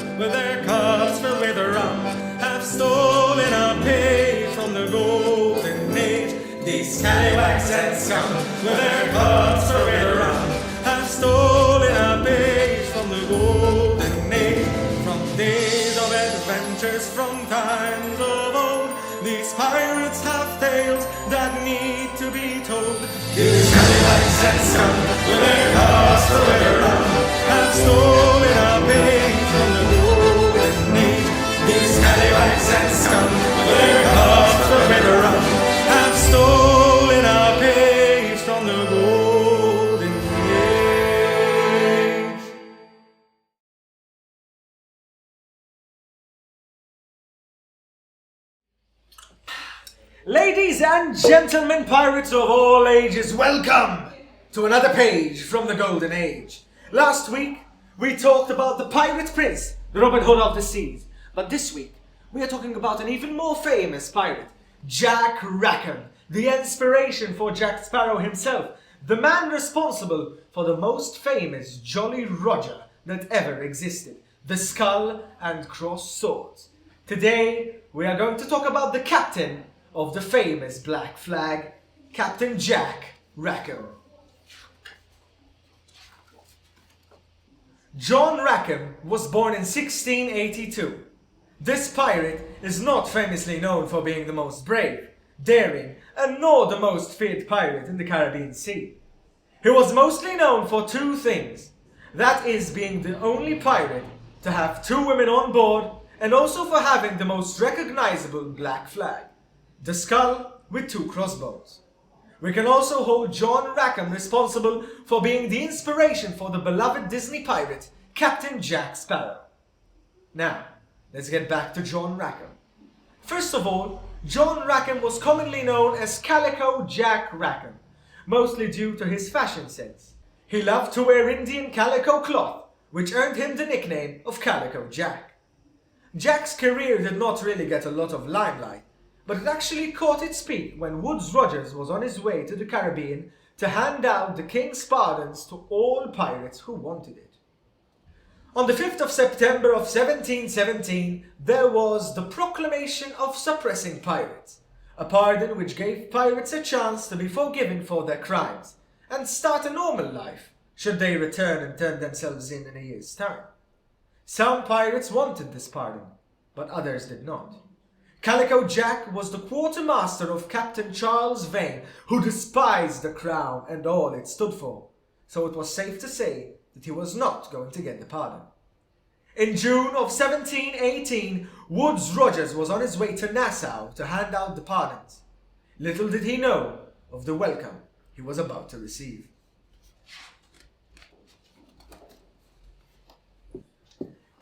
come with their cups filled with rum, have stolen a page from the golden age. These scallywags and scum with their cups filled with rum, have stolen a page from the golden age. From days of adventures, from times of old, these pirates have tales that need to be told. These scallywags and scum with their cups filled with rum, have stolen a page from the golden age. These scallywags and scum with their cups filled with rum, have stolen a page from the golden age. Ladies and gentlemen, pirates of all ages, welcome to another page from the Golden Age. Last week, we talked about the pirate prince, the Robin Hood of the seas. But this week, we are talking about an even more famous pirate, Jack Rackham, the inspiration for Jack Sparrow himself, the man responsible for the most famous Jolly Roger that ever existed, the Skull and Cross Swords. Today, we are going to talk about the captain of the famous Black Flag, Captain Jack Rackham. John Rackham was born in 1682. This pirate is not famously known for being the most brave, daring, and nor the most feared pirate in the Caribbean Sea. He was mostly known for two things. That is, being the only pirate to have two women on board, and also for having the most recognizable black flag, the skull with two crossbones. We can also hold John Rackham responsible for being the inspiration for the beloved Disney pirate, Captain Jack Sparrow. Now, let's get back to John Rackham. First of all, John Rackham was commonly known as Calico Jack Rackham, mostly due to his fashion sense. He loved to wear Indian calico cloth, which earned him the nickname of Calico Jack. Jack's career did not really get a lot of limelight, but it actually caught its peak when Woodes Rogers was on his way to the Caribbean to hand out the King's pardons to all pirates who wanted it. On the 5th of September of 1717, there was the Proclamation of Suppressing Pirates, a pardon which gave pirates a chance to be forgiven for their crimes and start a normal life should they return and turn themselves in a year's time. Some pirates wanted this pardon, but others did not. Calico Jack was the quartermaster of Captain Charles Vane, who despised the crown and all it stood for, so it was safe to say that he was not going to get the pardon. In June of 1718, Woodes Rogers was on his way to Nassau to hand out the pardons. Little did he know of the welcome he was about to receive.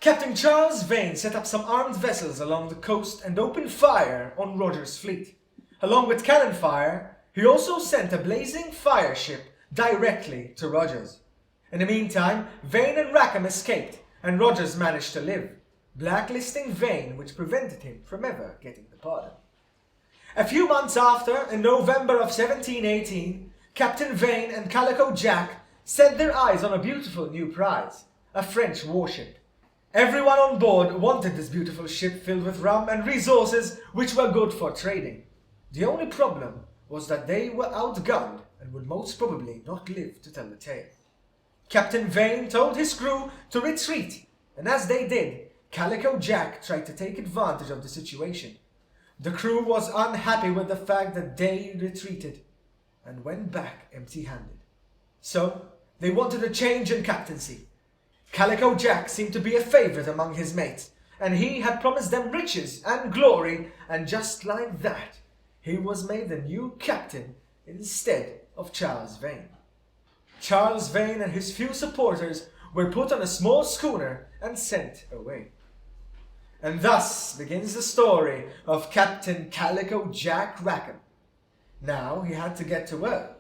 Captain Charles Vane set up some armed vessels along the coast and opened fire on Rogers' fleet. Along with cannon fire, he also sent a blazing fire ship directly to Rogers. In the meantime, Vane and Rackham escaped, and Rogers managed to live, blacklisting Vane, which prevented him from ever getting the pardon. A few months after, in November of 1718, Captain Vane and Calico Jack set their eyes on a beautiful new prize, a French warship. Everyone on board wanted this beautiful ship filled with rum and resources which were good for trading. The only problem was that they were outgunned and would most probably not live to tell the tale. Captain Vane told his crew to retreat, and as they did, Calico Jack tried to take advantage of the situation. The crew was unhappy with the fact that they retreated and went back empty-handed. So, they wanted a change in captaincy. Calico Jack seemed to be a favorite among his mates, and he had promised them riches and glory, and just like that, he was made the new captain instead of Charles Vane. Charles Vane and his few supporters were put on a small schooner and sent away. And thus begins the story of Captain Calico Jack Rackham. Now he had to get to work,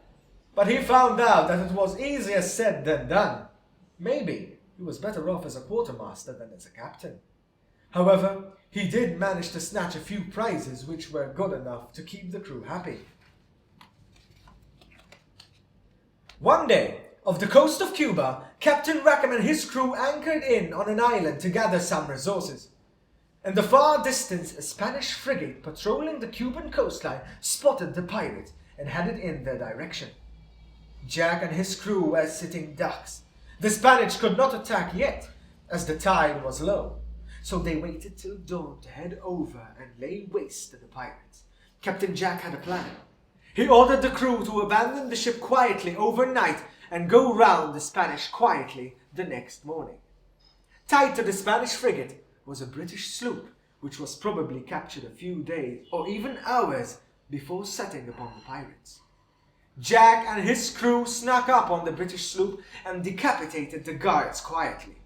but he found out that it was easier said than done. Maybe he was better off as a quartermaster than as a captain. However, he did manage to snatch a few prizes which were good enough to keep the crew happy. One day, Off the coast of Cuba, Captain Rackham and his crew anchored in on an island to gather some resources. In the far distance, a Spanish frigate patrolling the Cuban coastline spotted the pirates and headed in their direction. Jack and his crew were sitting ducks. The Spanish could not attack yet, as the tide was low, so they waited till dawn to head over and lay waste to the pirates. Captain Jack had a plan. He ordered the crew to abandon the ship quietly overnight and go round the Spanish quietly the next morning. Tied to the Spanish frigate was a British sloop, which was probably captured a few days or even hours before setting upon the pirates. Jack and his crew snuck up on the British sloop and decapitated the guards quietly,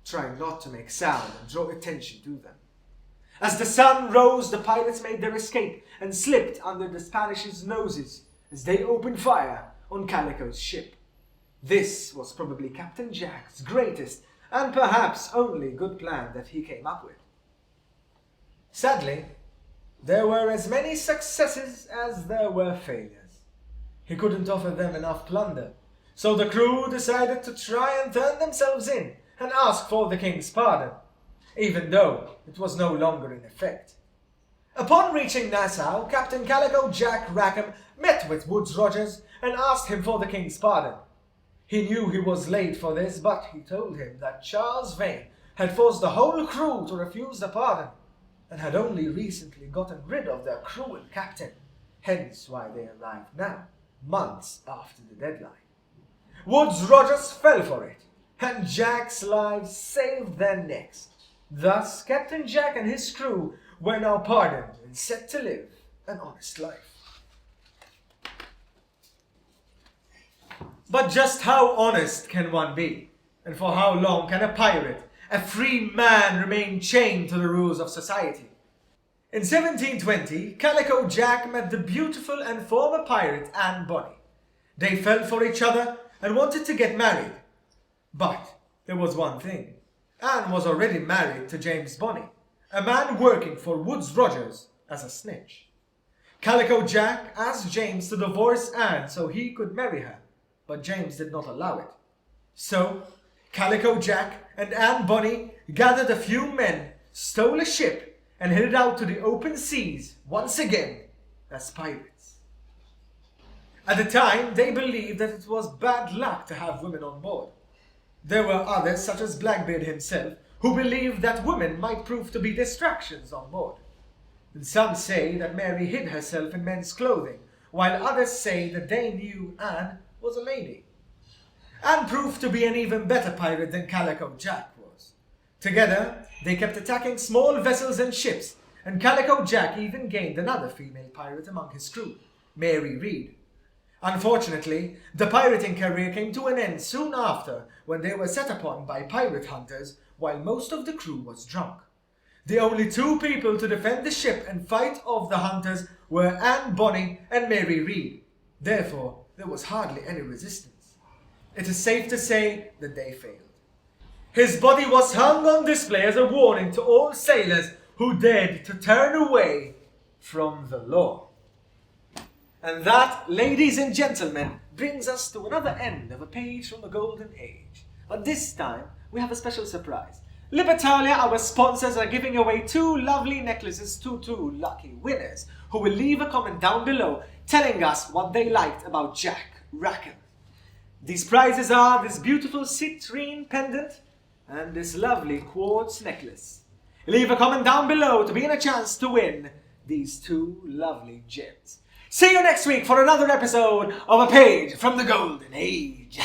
trying not to make sound and draw attention to them. As the sun rose, the pirates made their escape and slipped under the Spanish's noses as they opened fire on Calico's ship. This was probably Captain Jack's greatest and perhaps only good plan that he came up with. Sadly, there were as many successes as there were failures. He couldn't offer them enough plunder, so the crew decided to try and turn themselves in and ask for the king's pardon, even though it was no longer in effect. Upon reaching Nassau, Captain Calico Jack Rackham met with Woodes Rogers and asked him for the king's pardon. He knew he was late for this, but he told him that Charles Vane had forced the whole crew to refuse the pardon, and had only recently gotten rid of their crew and captain, hence why they arrived now, months after the deadline. Woodes Rogers fell for it, and Jack's lives saved their necks. Thus, Captain Jack and his crew were now pardoned and set to live an honest life. But just how honest can one be? And for how long can a pirate, a free man, remain chained to the rules of society? In 1720, Calico Jack met the beautiful and former pirate Anne Bonny. They fell for each other and wanted to get married. But there was one thing. Anne was already married to James Bonny, a man working for Woodes Rogers as a snitch. Calico Jack asked James to divorce Anne so he could marry her, but James did not allow it. So, Calico Jack and Anne Bonny gathered a few men, stole a ship, and headed out to the open seas once again as pirates. At the time, they believed that it was bad luck to have women on board. There were others, such as Blackbeard himself, who believed that women might prove to be distractions on board. And some say that Mary hid herself in men's clothing, while others say that they knew Anne was a lady. Anne proved to be an even better pirate than Calico Jack was. Together, they kept attacking small vessels and ships, and Calico Jack even gained another female pirate among his crew, Mary Read. Unfortunately, the pirating career came to an end soon after, when they were set upon by pirate hunters while most of the crew was drunk. The only two people to defend the ship and fight off the hunters were Anne Bonny and Mary Read. Therefore, there was hardly any resistance. It is safe to say that they failed. His body was hung on display as a warning to all sailors who dared to turn away from the law. And that, ladies and gentlemen, brings us to another end of a page from the Golden Age. But this time, we have a special surprise. Libertalia, our sponsors, are giving away 2 lovely necklaces to 2 lucky winners, who will leave a comment down below telling us what they liked about Jack Rackham. These prizes are this beautiful citrine pendant and this lovely quartz necklace. Leave a comment down below to be in a chance to win these 2 lovely gems. See you next week for another episode of A Page from the Golden Age.